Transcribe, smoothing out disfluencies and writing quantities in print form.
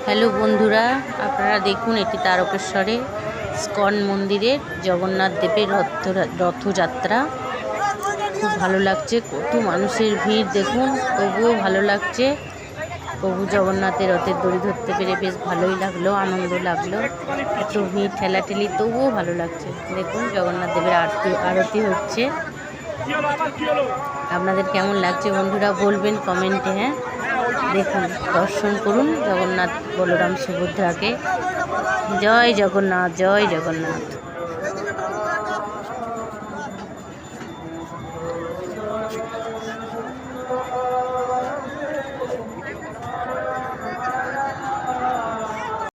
Hello বন্ধুরা, আপনারা দেখুন এটি তারকেশ্বরে ইস্কন মন্দিরের জগন্নাথ দেবের রথযাত্রা। খুব ভালো লাগছে, কত মানুষের ভিড় দেখুন, তবুও ভালো লাগছে। প্রভু জগন্নাথের রথের দড়ি ধরতে পেরে বেশ ভালোই লাগলো, আনন্দ লাগলো। এত ভিড় ঠেলাঠেলি, তবুও ভালো লাগছে। দেখুন জগন্নাথ দেবের আরতি হচ্ছে। আপনাদের কেমন লাগছে বন্ধুরা বলবেন কমেন্টে। হ্যাঁ, দেখুন, দর্শন করুন জগন্নাথ বলরাম সুভদ্রাকে। জয় জগন্নাথ, জয় জগন্নাথ।